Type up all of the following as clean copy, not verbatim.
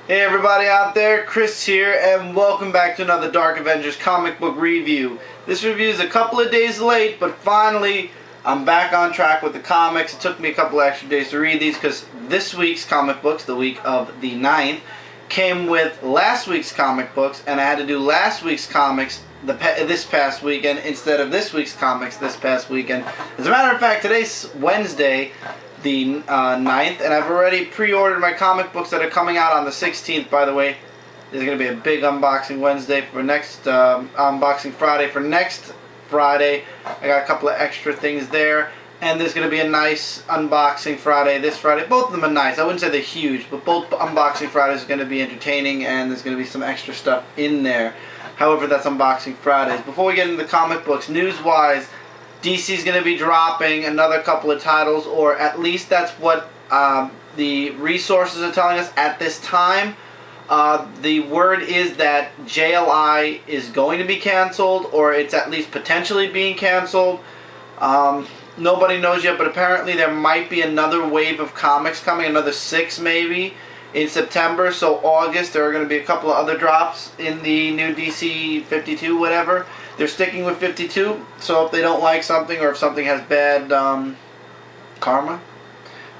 Hey everybody out there, Chris here, and welcome back to another Dark Avengers comic book review. This review is a couple of days late, but finally I'm back on track with the comics. It took me a couple of extra days to read these because this week's comic books, the week of the 9th, came with last week's comic books, and I had to do last week's comics this past weekend instead of this week's comics this past weekend. As a matter of fact, today's Wednesday, the 9th, and I've already pre-ordered my comic books that are coming out on the 16th, by the way. There's going to be a big unboxing Wednesday for next, unboxing Friday for next Friday. I got a couple of extra things there, and there's going to be a nice unboxing Friday this Friday. Both of them are nice. I wouldn't say they're huge, but both unboxing Fridays are going to be entertaining, and there's going to be some extra stuff in there. However, that's unboxing Fridays. Before we get into the comic books, news-wise, DC's going to be dropping another couple of titles, or at least that's what the resources are telling us at this time. The word is that JLI is going to be canceled, or it's at least potentially being canceled. Nobody knows yet, but apparently there might be another wave of comics coming, another 6 maybe, in September. So August, there are going to be a couple of other drops in the new DC 52, whatever. They're sticking with 52, so if they don't like something, or if something has bad karma,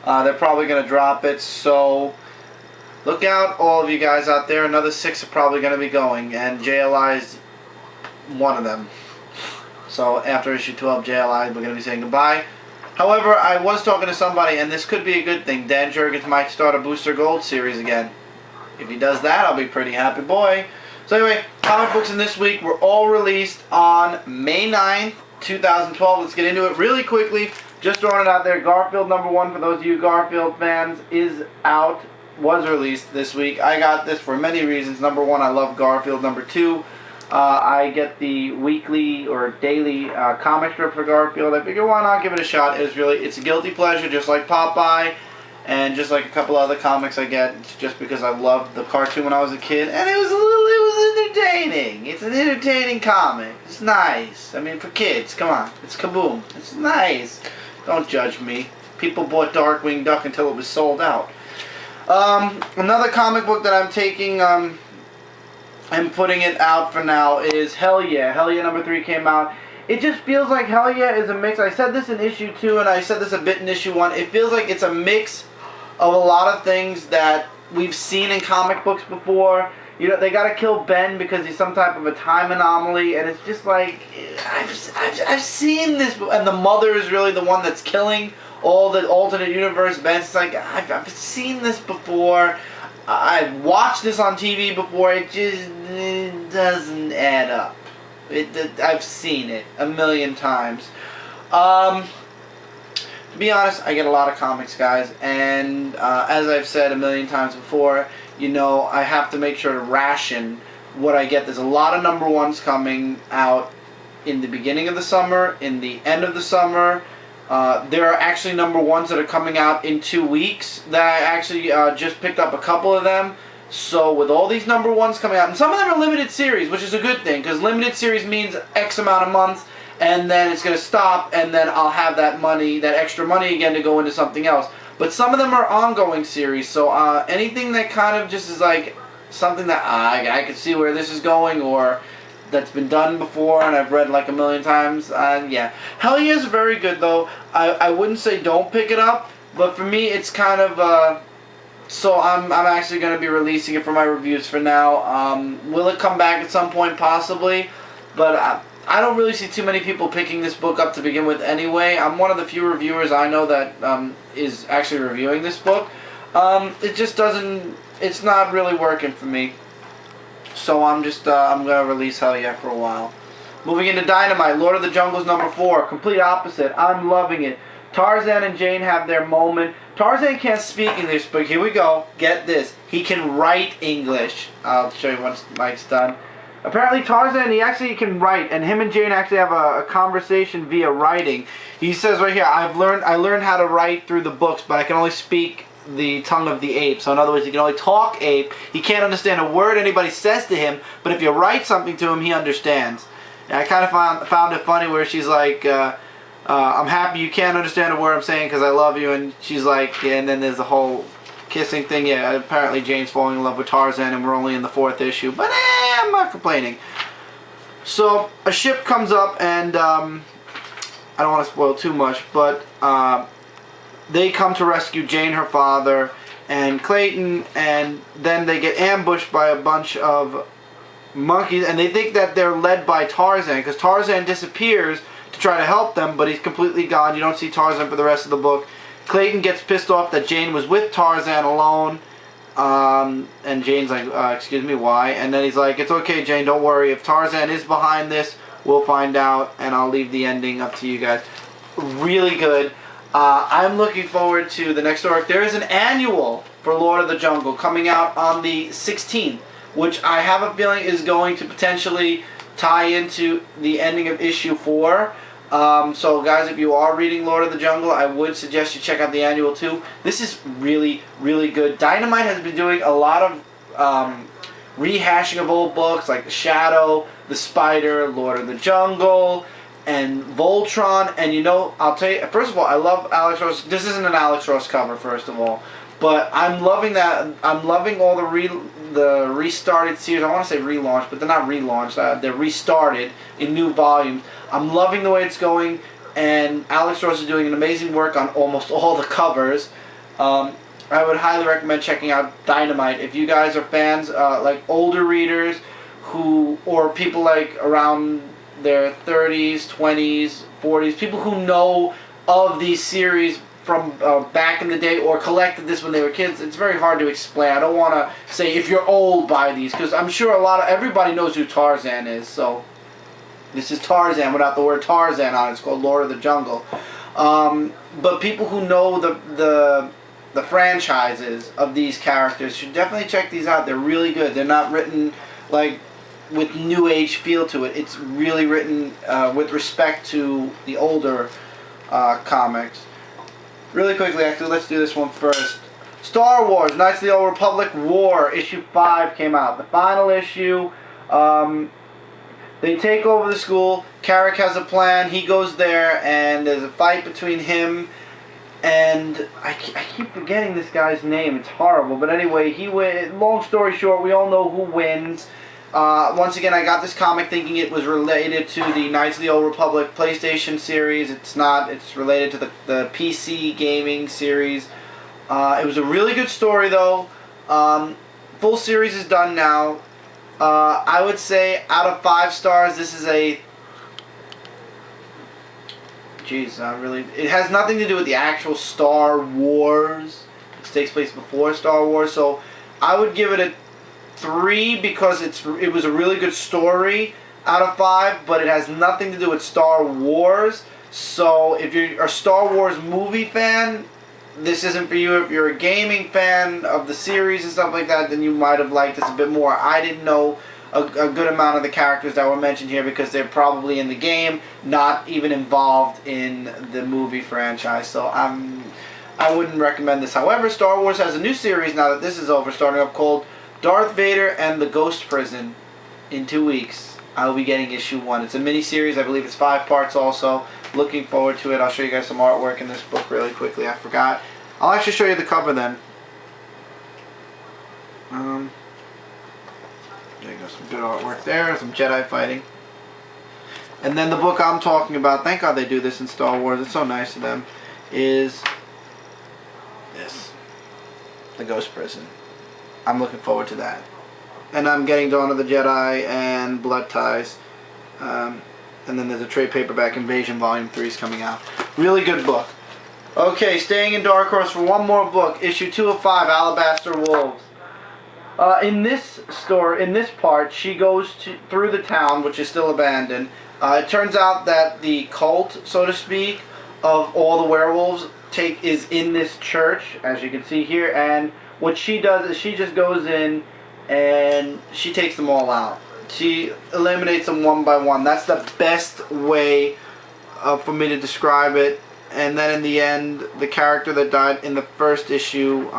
they're probably going to drop it. So look out, all of you guys out there. Another 6 are probably going to be going, and JLI is one of them. So after issue 12, JLI, we're going to be saying goodbye. However, I was talking to somebody, and this could be a good thing. Dan Jurgens might start a Booster Gold series again. If he does that, I'll be pretty happy boy. So anyway, comic books in this week were all released on May 9th, 2012. Let's get into it really quickly. Just throwing it out there, Garfield #1, for those of you Garfield fans, is out, was released this week. I got this for many reasons. #1, I love Garfield. #2, I get the weekly or daily comic strip for Garfield. I figure, why not give it a shot? It's a guilty pleasure, just like Popeye. And just like a couple other comics I get, just because I loved the cartoon when I was a kid, and it was entertaining. It's an entertaining comic. It's nice. I mean, for kids, come on, it's Kaboom. It's nice. Don't judge me. People bought Darkwing Duck until it was sold out. Another comic book that I'm taking and putting it out for now is Hell Yeah. Hell Yeah #3 came out. It just feels like Hell Yeah is a mix. I said this in issue 2, and I said this a bit in issue 1. It feels like it's a mix of a lot of things that we've seen in comic books before. You know, they gotta kill Ben because he's some type of a time anomaly, and it's just like, I've seen this, and the mother is really the one that's killing all the alternate universe Ben. It's like, I've seen this before. I've watched this on TV before. It doesn't add up. I've seen it a million times. To be honest, I get a lot of comics, guys, and as I've said a million times before, you know, I have to make sure to ration what I get. There's a lot of #1s coming out in the beginning of the summer, in the end of the summer. There are actually #1s that are coming out in 2 weeks that I actually just picked up a couple of them. So with all these #1s coming out, and some of them are limited series, which is a good thing, because limited series means X amount of months, and then it's going to stop, and then I'll have that money, that extra money again, to go into something else. But some of them are ongoing series, so anything that kind of just is like something that I can see where this is going, or that's been done before and I've read like a million times, yeah. Hell Yeah is very good, though. I wouldn't say don't pick it up, but for me it's kind of so I'm actually going to be releasing it for my reviews for now. Will it come back at some point? Possibly, but I don't really see too many people picking this book up to begin with anyway. I'm one of the few reviewers I know that is actually reviewing this book. It just doesn't, it's not really working for me. So I'm just, I'm going to release Hell Yeah for a while. Moving into Dynamite, Lord of the Jungles #4, complete opposite. I'm loving it. Tarzan and Jane have their moment. Tarzan can't speak English, but here we go. Get this. He can write English. I'll show you once Mike's done. Apparently Tarzan, he actually can write, and him and Jane actually have a conversation via writing. He says right here, I learned how to write through the books, but I can only speak the tongue of the ape. So in other words, he can only talk ape. He can't understand a word anybody says to him, but if you write something to him, he understands. And I kind of found it funny where she's like, I'm happy you can't understand a word I'm saying because I love you, and she's like, and then there's a whole kissing thing. Yeah, apparently Jane's falling in love with Tarzan, and we're only in the 4th issue. But I'm not complaining. So a ship comes up, and I don't want to spoil too much, but they come to rescue Jane, her father, and Clayton, and then they get ambushed by a bunch of monkeys, and they think that they're led by Tarzan, because Tarzan disappears to try to help them, but he's completely gone. You don't see Tarzan for the rest of the book. Clayton gets pissed off that Jane was with Tarzan alone, and Jane's like, excuse me, why? And then he's like, it's okay, Jane, don't worry. If Tarzan is behind this, we'll find out, and I'll leave the ending up to you guys. Really good. I'm looking forward to the next arc. There is an annual for Lord of the Jungle coming out on the 16th, which I have a feeling is going to potentially tie into the ending of issue 4. So guys, if you are reading Lord of the Jungle, I would suggest you check out the annual too. This is really, really good. Dynamite has been doing a lot of rehashing of old books like The Shadow, The Spider, Lord of the Jungle, and Voltron. And you know, I'll tell you, first of all, I love Alex Ross. This isn't an Alex Ross cover, first of all, but I'm loving that. I'm loving all the restarted series. I want to say relaunched, but they're not relaunched. They're restarted in new volumes. I'm loving the way it's going, and Alex Ross is doing an amazing work on almost all the covers. I would highly recommend checking out Dynamite if you guys are fans, like older readers or people like around their 30s, 20s, 40s, people who know of these series from back in the day or collected this when they were kids. It's very hard to explain. I don't want to say if you're old buy these, because I'm sure everybody knows who Tarzan is. So this is Tarzan without the word Tarzan on it. It's called Lord of the Jungle. But people who know the franchises of these characters should definitely check these out. They're really good. They're not written like with new age feel to it. It's really written with respect to the older comics. Really quickly, actually, let's do this one first. Star Wars, Knights of the Old Republic War, issue 5 came out. The final issue. They take over the school. Carrick has a plan. He goes there, and there's a fight between him and I keep forgetting this guy's name. It's horrible. But anyway, he wins. Long story short, we all know who wins. Once again, I got this comic thinking it was related to the Knights of the Old Republic PlayStation series. It's not. It's related to the PC gaming series. It was a really good story, though. Full series is done now. I would say out of 5 stars, this is a... Jeez, not really. It has nothing to do with the actual Star Wars. It takes place before Star Wars, so I would give it a 3 because it was a really good story out of 5, but it has nothing to do with Star Wars. So if you're a Star Wars movie fan, this isn't for you. If you're a gaming fan of the series and stuff like that, then you might have liked this a bit more. I didn't know a good amount of the characters that were mentioned here because they're probably in the game, not even involved in the movie franchise. So I wouldn't recommend this. However, Star Wars has a new series now that this is over, starting up, called Darth Vader and the Ghost Prison. In 2 weeks, I will be getting issue 1. It's a mini-series. I believe it's 5 parts also. Looking forward to it. I'll show you guys some artwork in this book really quickly. I forgot. I'll actually show you the cover then. There you go. Some good artwork there. Some Jedi fighting. And then the book I'm talking about, thank God they do this in Star Wars. It's so nice of them. Is this. The Ghost Prison. I'm looking forward to that. And I'm getting Dawn of the Jedi and Blood Ties. And then there's a trade paperback, Invasion Volume 3 is coming out. Really good book. Okay, staying in Dark Horse for one more book. Issue 2 of 5, Alabaster Wolves. In this part, she goes through the town, which is still abandoned. It turns out that the cult, so to speak, of all the werewolves is in this church, as you can see here. And what she does is she just goes in and she takes them all out. She eliminates them one by one. That's the best way for me to describe it. And then in the end, the character that died in the first issue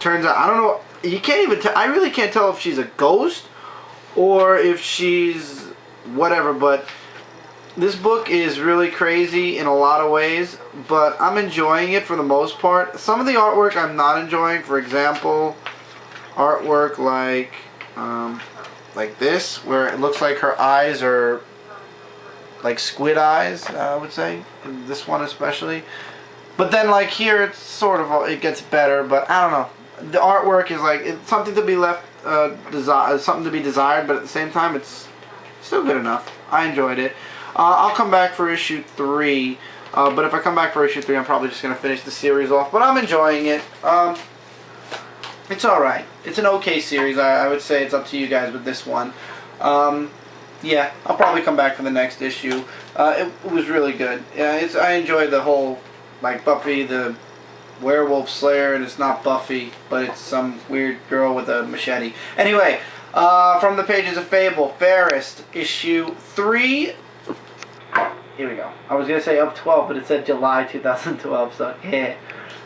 turns out, I don't know, you can't even tell, I really can't tell if she's a ghost or if she's whatever, but This book is really crazy in a lot of ways, but I'm enjoying it for the most part. Some of the artwork I'm not enjoying. For example, artwork like this, where it looks like her eyes are like squid eyes, I would say. In this one especially. But then like here, it's sort of, it gets better, but I don't know. The artwork is like, it's something to be left, something to be desired, but at the same time, it's still good enough. I enjoyed it. I'll come back for issue 3, but if I come back for issue 3, I'm probably just going to finish the series off. But I'm enjoying it. It's alright. It's an okay series. I would say it's up to you guys with this one. Yeah, I'll probably come back for the next issue. It was really good. I enjoyed the whole, like, Buffy the werewolf slayer, and it's not Buffy, but it's some weird girl with a machete. Anyway, from the pages of Fable, Fairest, issue 3. Here we go. I was going to say of 12, but it said July 2012, so yeah.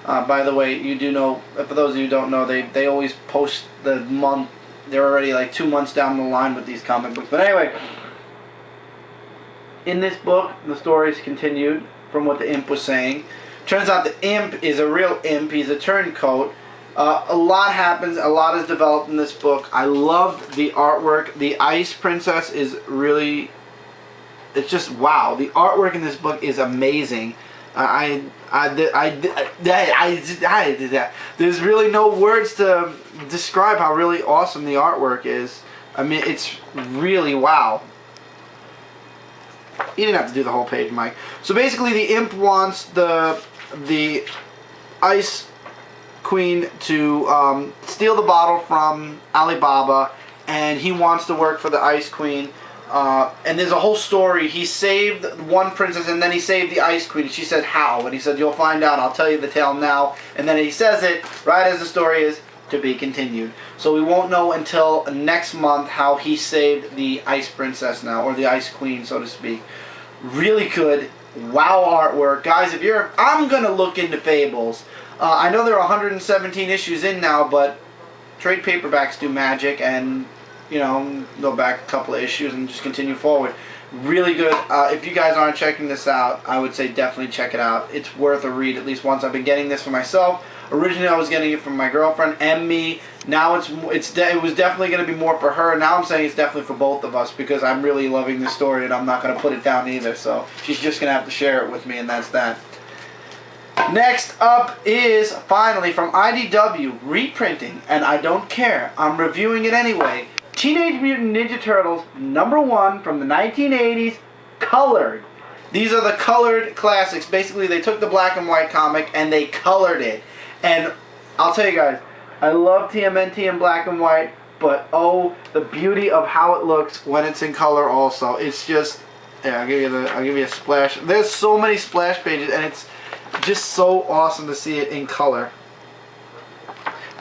By the way, you do know, for those of you who don't know, they always post the month. They're already like 2 months down the line with these comic books. But anyway, in this book, the story is continued from what the imp was saying. Turns out the imp is a real imp. He's a turncoat. A lot happens. A lot is developed in this book. I loved the artwork. The Ice Princess is really... It's just wow. The artwork in this book is amazing. There's really no words to describe how really awesome the artwork is. I mean, it's really wow. You didn't have to do the whole page, Mike. So basically, the imp wants the Ice Queen to steal the bottle from Alibaba, and he wants to work for the Ice Queen. And there's a whole story. He saved one princess, and then he saved the Ice Queen. And she said, how? And he said, you'll find out. I'll tell you the tale now. And then he says it right as the story is to be continued. So we won't know until next month how he saved the Ice Princess now, or the Ice Queen, so to speak. Really good. Wow artwork. Guys, if you're... I'm going to look into Fables. I know there are 117 issues in now, but trade paperbacks do magic, and... you know, go back a couple of issues and just continue forward. Really good. If you guys aren't checking this out, I would say definitely check it out. It's worth a read at least once. I've been getting this for myself. Originally, I was getting it from my girlfriend and me. Now it was definitely going to be more for her. Now I'm saying it's definitely for both of us because I'm really loving the story and I'm not going to put it down either. So she's just going to have to share it with me, and that's that. Next up is, finally, from IDW, reprinting, and I don't care. I'm reviewing it anyway. Teenage Mutant Ninja Turtles #1 from the 1980s, colored. These are the colored classics. Basically, they took the black and white comic and they colored it. And You guys, I love TMNT in black and white, but oh, the beauty of how it looks when it's in color also. It's just, yeah, I'll give you a splash. There's so many splash pages, and it's just so awesome to see it in color.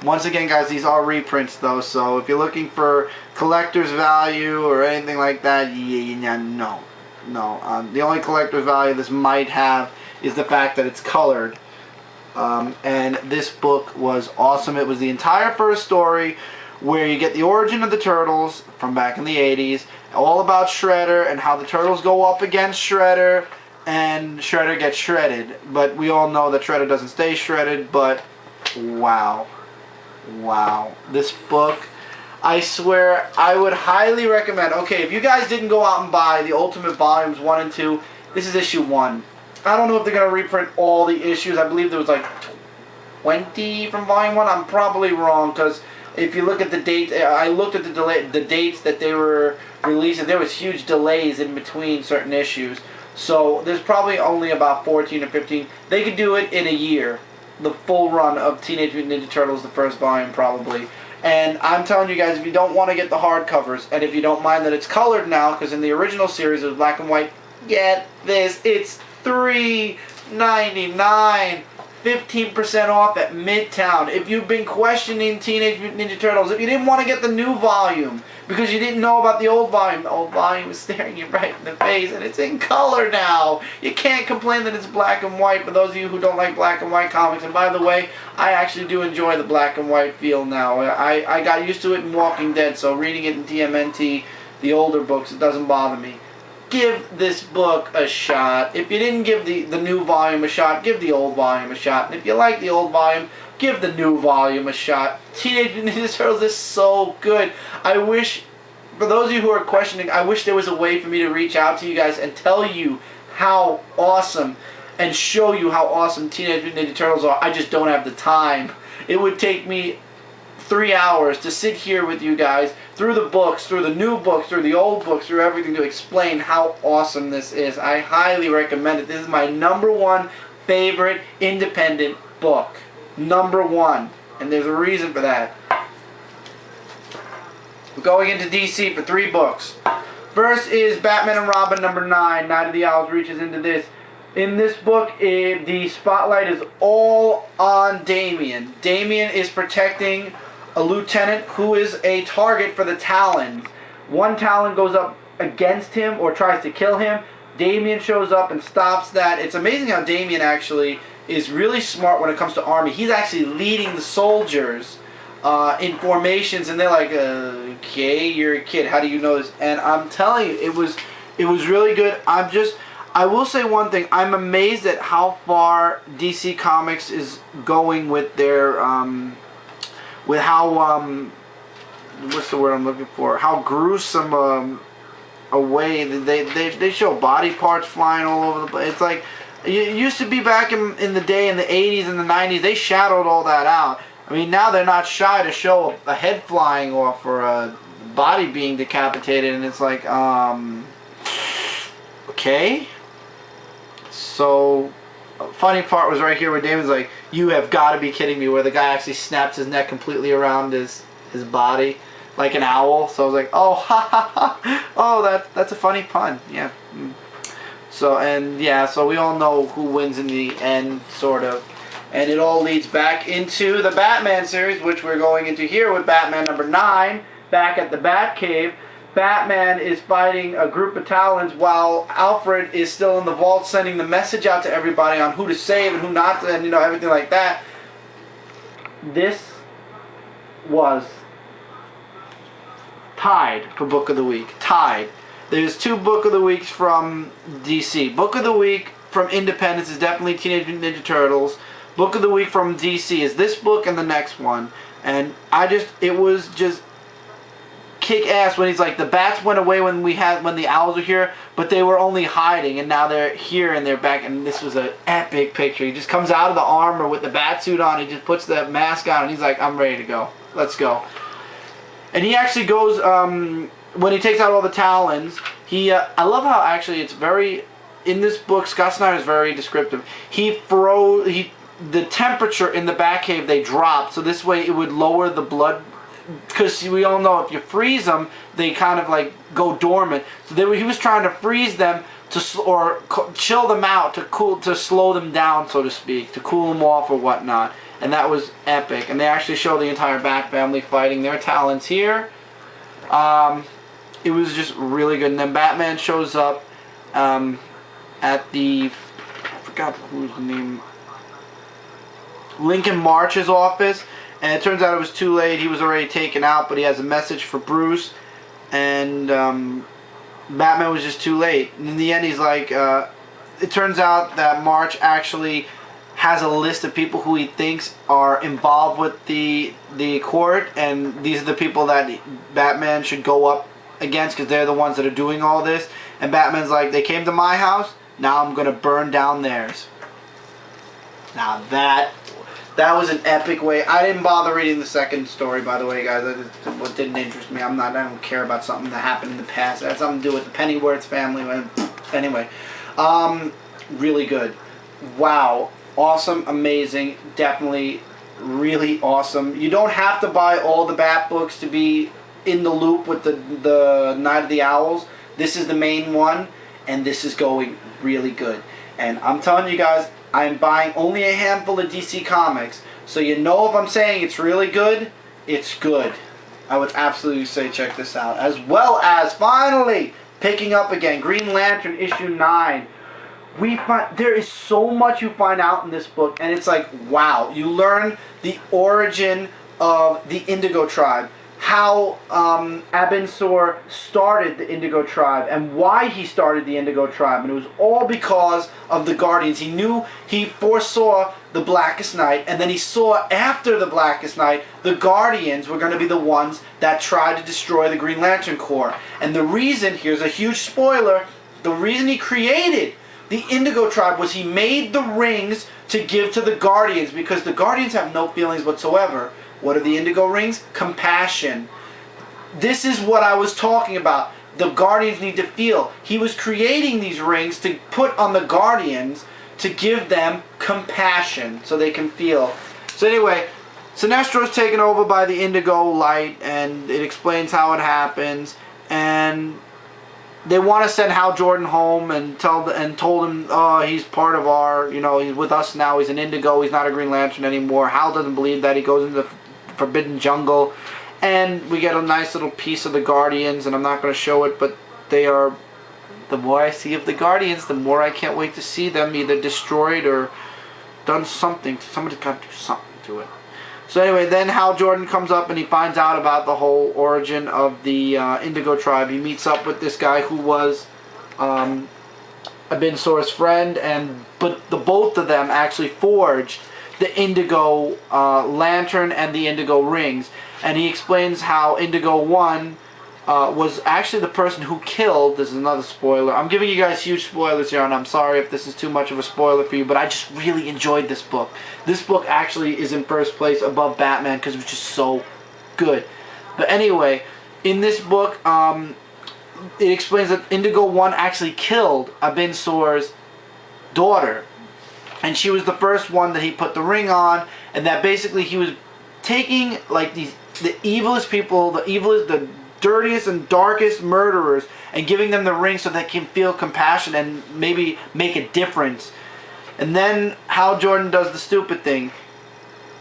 Once again, guys, these are reprints, though, so if you're looking for collector's value or anything like that, no. The only collector's value this might have is the fact that it's colored. And this book was awesome. It was the entire first story where you get the origin of the Turtles from back in the 80s, all about Shredder and how the Turtles go up against Shredder, and Shredder gets shredded. But we all know that Shredder doesn't stay shredded, but wow. Wow. This book, I swear, I would highly recommend. Okay, if you guys didn't go out and buy the Ultimate Volumes 1 and 2, this is issue 1. I don't know if they're going to reprint all the issues. I believe there was like 20 from Volume 1. I'm probably wrong, because if you look at the dates, I looked at the dates that they were releasing. There was huge delays in between certain issues. So there's probably only about 14 or 15. They could do it in a year. The full run of Teenage Mutant Ninja Turtles, the first volume, probably. And I'm telling you guys, if you don't want to get the hardcovers, and if you don't mind that it's colored now, because in the original series it was black and white, get this. It's $3.99. 15% off at Midtown. If you've been questioning Teenage Mutant Ninja Turtles, if you didn't want to get the new volume because you didn't know about the old volume is staring you right in the face, and it's in color now. You can't complain that it's black and white, for those of you who don't like black and white comics. And by the way, I actually do enjoy the black and white feel now. I got used to it in Walking Dead, so reading it in TMNT, the older books, it doesn't bother me. give this book a shot. If you didn't give the new volume a shot, give the old volume a shot. And if you like the old volume, give the new volume a shot. Teenage Mutant Ninja Turtles is so good. I wish, for those of you who are questioning, I wish there was a way for me to reach out to you guys and tell you how awesome and show you how awesome Teenage Mutant Ninja Turtles are. I just don't have the time. It would take me 3 hours to sit here with you guys through the books, through the new books, through the old books, through everything to explain how awesome this is. I highly recommend it. This is my #1 favorite independent book. #1. And there's a reason for that. We're going into DC for 3 books. First is Batman and Robin #9. Night of the Owls reaches into this. In this book, the spotlight is all on Damian. Damian is protecting a lieutenant who is a target for the Talons. One Talon goes up against him or tries to kill him. Damian shows up and stops that. It's amazing how Damian actually is really smart when it comes to army. He's actually leading the soldiers in formations, and they're like, okay, you're a kid. How do you know this? And I'm telling you, it was really good. I will say one thing. I'm amazed at how far DC Comics is going with their with how what's the word I'm looking for? How gruesome a way they show body parts flying all over the place. It's like it used to be back in the day in the 80s and the 90s. They shadowed all that out. I mean, now they're not shy to show a head flying off or a body being decapitated, and it's like okay. So, funny part was right here where Damon's like, you have got to be kidding me, where the guy actually snaps his neck completely around his body, like an owl. So I was like, oh, ha, ha, ha. Oh, that's a funny pun, yeah. So, and yeah, so we all know who wins in the end, sort of. And it all leads back into the Batman series, which we're going into here with Batman #9, back at the Batcave. Batman is fighting a group of Talons while Alfred is still in the vault sending the message out to everybody on who to save and who not to, and you know, everything like that. This was tied for Book of the Week. Tied. There's 2 Book of the Weeks from DC. Book of the Week from Independence is definitely Teenage Mutant Ninja Turtles. Book of the Week from DC is this book and the next one. And it was just kick ass when he's like, the bats went away when the owls were here, but they were only hiding, and now they're here and they're back. And this was an epic picture. He just comes out of the armor with the bat suit on. He just puts the mask on and he's like, I'm ready to go. Let's go. And he actually goes when he takes out all the Talons. I love how actually it's very, in this book, Scott Snyder is very descriptive. The temperature in the Batcave they dropped, so this way it would lower the blood, because we all know if you freeze them, they kind of like go dormant. So he was trying to freeze them or chill them out to slow them down, so to speak, to cool them off or whatnot. And that was epic. And they actually show the entire Bat family fighting their Talons here. It was just really good. And then Batman shows up at the, I forgot who's the name, Lincoln March's office, and it turns out it was too late. He was already taken out, but he has a message for Bruce, and Batman was just too late. And in the end, he's like, it turns out that March actually has a list of people who he thinks are involved with the court, and these are the people that Batman should go up against because they're the ones that are doing all this. And Batman's like, they came to my house, now I'm going to burn down theirs. Now that was an epic way. I didn't bother reading the second story, by the way, guys. What didn't interest me. I don't care about something that happened in the past. It had something to do with the Pennyworth family. Anyway, really good. Wow, awesome, amazing, definitely really awesome. You don't have to buy all the Bat books to be in the loop with the Night of the Owls. This is the main one, and this is going really good. And I'm telling you guys, I'm buying only a handful of DC Comics, so you know if I'm saying it's really good, it's good. I would absolutely say check this out. As well as, finally, picking up again, Green Lantern issue 9. There is so much you find out in this book, and it's like, wow. You learn the origin of the Indigo tribe, how Abensor started the Indigo Tribe and why he started the Indigo Tribe, and it was all because of the Guardians. He foresaw the Blackest Night, and then he saw after the Blackest Night the Guardians were going to be the ones that tried to destroy the Green Lantern Corps. And the reason, here's a huge spoiler, the reason he created the Indigo Tribe was he made the rings to give to the Guardians, because the Guardians have no feelings whatsoever. What are the Indigo rings? Compassion. This is what I was talking about. The Guardians need to feel. He was creating these rings to put on the Guardians to give them compassion so they can feel. So anyway, Sinestro's taken over by the Indigo Light, and it explains how it happens. And they want to send Hal Jordan home and told him, oh, he's part of our, he's with us now. He's an Indigo. He's not a Green Lantern anymore. Hal doesn't believe that. He goes into the Forbidden Jungle, and we get a nice little piece of the Guardians, and I'm not going to show it, but they are, the more I see of the Guardians, the more I can't wait to see them either destroyed or done something. Somebody's got to do something to it. So anyway, then Hal Jordan comes up and he finds out about the whole origin of the Indigo Tribe. He meets up with this guy who was Abensor's friend, but the both of them actually forged the Indigo Lantern and the Indigo Rings. And he explains how Indigo 1 was actually the person who killed, this is another spoiler, I'm giving you guys huge spoilers here, and I'm sorry if this is too much of a spoiler for you, but I just really enjoyed this book. This book actually is in first place above Batman because it was just so good. But anyway, in this book, it explains that Indigo 1 actually killed Abensor's daughter. And she was the first one that he put the ring on, and that basically he was taking like the evilest people, the dirtiest and darkest murderers, and giving them the ring so they can feel compassion and maybe make a difference. And then Hal Jordan does the stupid thing.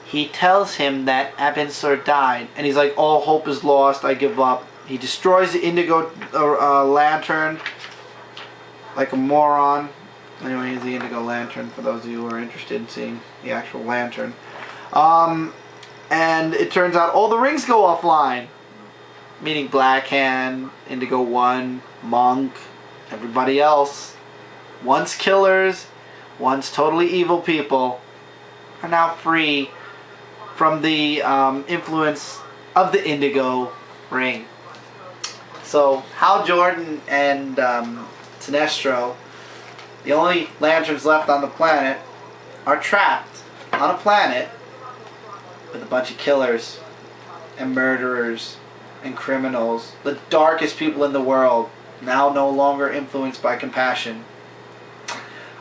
He tells him that Abensor died, and he's like, all hope is lost, I give up. He destroys the Indigo Lantern like a moron. Anyway, he's the Indigo Lantern, for those of you who are interested in seeing the actual lantern. And it turns out all the rings go offline. Meaning Blackhand, Indigo 1, Monk, everybody else. Once killers, once totally evil people, are now free from the influence of the Indigo ring. So, Hal Jordan and Sinestro, the only lanterns left on the planet, are trapped on a planet with a bunch of killers and murderers and criminals, the darkest people in the world, now no longer influenced by compassion.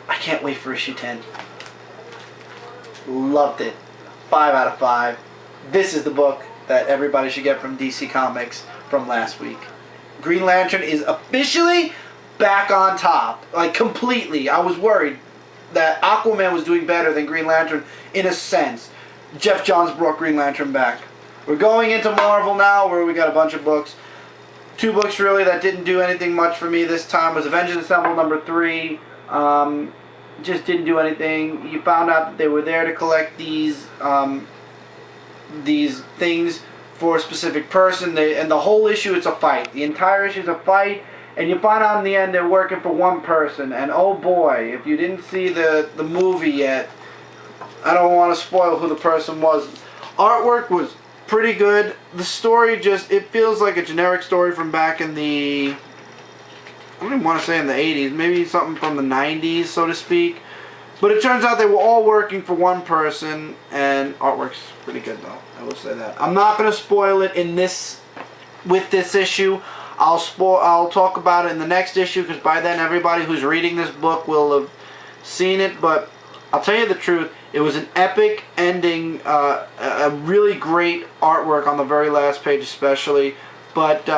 I can't wait for issue 10. Loved it. 5 out of 5. This is the book that everybody should get from DC Comics from last week. Green Lantern is officially back on top, like completely. I was worried that Aquaman was doing better than Green Lantern in a sense. Jeff Johns brought Green Lantern back. We're going into Marvel now, where we got a bunch of books. 2 books really that didn't do anything much for me this time was Avengers Assemble number 3. Just didn't do anything. You found out that they were there to collect these things for a specific person. And the whole issue is a fight. The entire issue is a fight. And you find out in the end they're working for one person. And oh boy, if you didn't see the movie yet, I don't want to spoil who the person was. Artwork was pretty good. The story just, it feels like a generic story from back in the, I don't even want to say in the 80s, maybe something from the 90s, so to speak. But it turns out they were all working for one person, and artwork's pretty good though, I will say that. I'm not going to spoil it in this, with this issue. I'll talk about it in the next issue, because by then everybody who's reading this book will have seen it. But I'll tell you the truth, it was an epic ending, a really great artwork on the very last page especially. But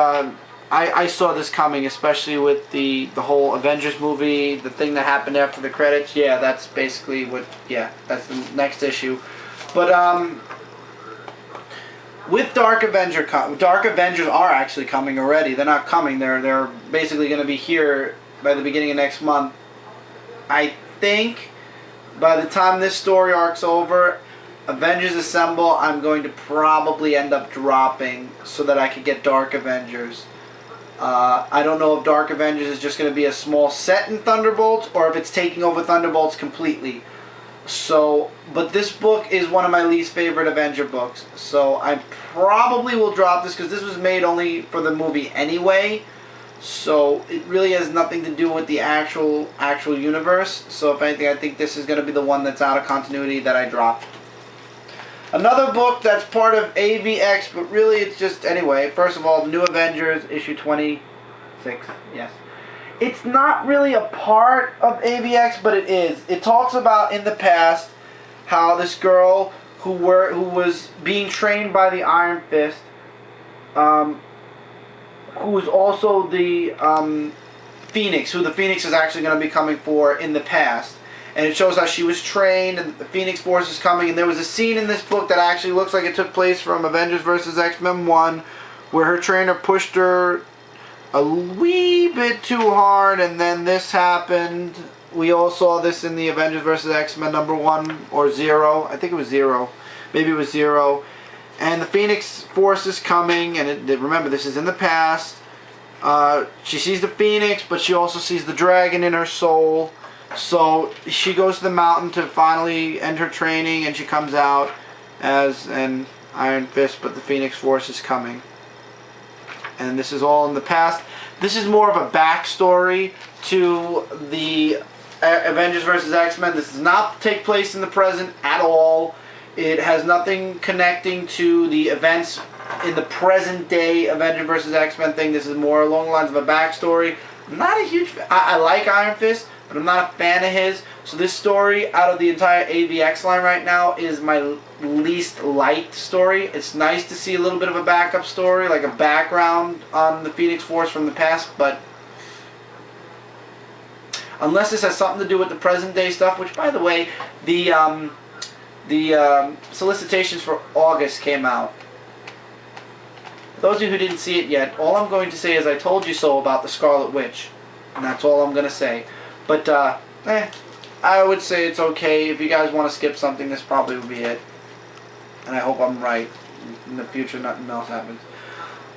I saw this coming, especially with the whole Avengers movie, the thing that happened after the credits. Yeah, that's basically what, yeah, that's the next issue. But with Dark Avengers are actually coming already. They're not coming. They're basically going to be here by the beginning of next month. I think by the time this story arc's over, Avengers Assemble, I'm going to probably end up dropping so that I could get Dark Avengers. I don't know if Dark Avengers is just going to be a small set in Thunderbolts or if it's taking over Thunderbolts completely. So, but this book is one of my least favorite Avenger books. So I probably will drop this because this was made only for the movie anyway. So it really has nothing to do with the actual universe. So if anything, I think this is going to be the one that's out of continuity that I dropped. Another book that's part of AVX, but really it's just, anyway, first of all, New Avengers, issue 26, yes. It's not really a part of AVX, but it is. It talks about, in the past, how this girl who was being trained by the Iron Fist, who was also the Phoenix, who the Phoenix is actually going to be coming for in the past. And it shows how she was trained and the Phoenix Force is coming. And there was a scene in this book that actually looks like it took place from Avengers vs. X-Men 1, where her trainer pushed her a wee bit too hard, and then this happened. We all saw this in the Avengers vs. X-Men number 1 or 0. I think it was 0. Maybe it was 0. And the Phoenix Force is coming, and remember, this is in the past. She sees the Phoenix, but she also sees the dragon in her soul. So she goes to the mountain to finally end her training, and she comes out as an Iron Fist, but the Phoenix Force is coming. And this is all in the past. This is more of a backstory to the Avengers vs. X-Men. This does not take place in the present at all. It has nothing connecting to the events in the present day Avengers vs. X-Men thing. This is more along the lines of a backstory. I'm not a huge fan. I like Iron Fist, but I'm not a fan of his. So this story, out of the entire AVX line right now, is my least liked story. It's nice to see a little bit of a backup story, like a background on the Phoenix Force from the past, but unless this has something to do with the present day stuff, which, by the way, the solicitations for August came out. For those of you who didn't see it yet, all I'm going to say is I told you so about the Scarlet Witch. And that's all I'm going to say. But, I would say it's okay. If you guys want to skip something, this probably will be it. And I hope I'm right. In the future, nothing else happens.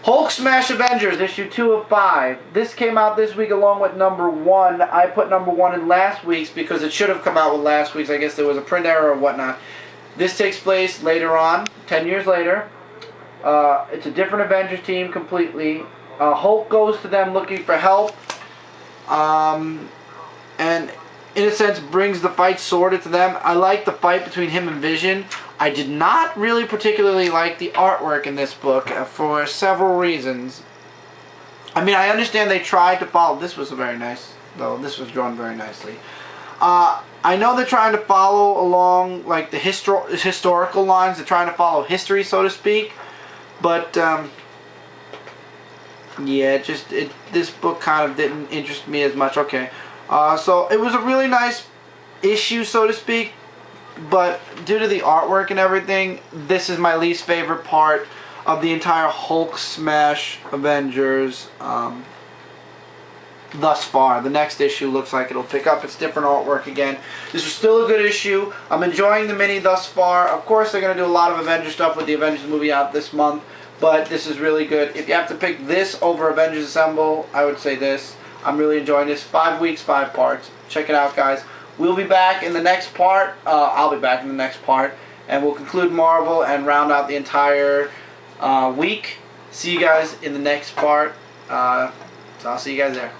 Hulk Smash Avengers, issue 2 of 5. This came out this week along with number 1. I put number 1 in last week's because it should have come out with last week's. I guess there was a print error or whatnot. This takes place later on, 10 years later. It's a different Avengers team completely. Hulk goes to them looking for help. And in a sense brings the fight sorted to them. I like the fight between him and Vision. I did not really particularly like the artwork in this book for several reasons. I mean, I understand they tried to follow. This was very nice, though. This was drawn very nicely. I know they're trying to follow along like the historical lines. They're trying to follow history, so to speak. But yeah, this book kind of didn't interest me as much. Okay, so it was a really nice issue, so to speak. But due to the artwork and everything, this is my least favorite part of the entire Hulk Smash Avengers thus far. The next issue looks like it'll pick up. It's different artwork again. This is still a good issue. I'm enjoying the mini thus far. Of course, they're going to do a lot of Avengers stuff with the Avengers movie out this month, but this is really good. If you have to pick this over Avengers Assemble, I would say this. I'm really enjoying this. 5 weeks, 5 parts. Check it out, guys. We'll be back in the next part. I'll be back in the next part, and we'll conclude Marvel and round out the entire week. See you guys in the next part. So I'll see you guys there.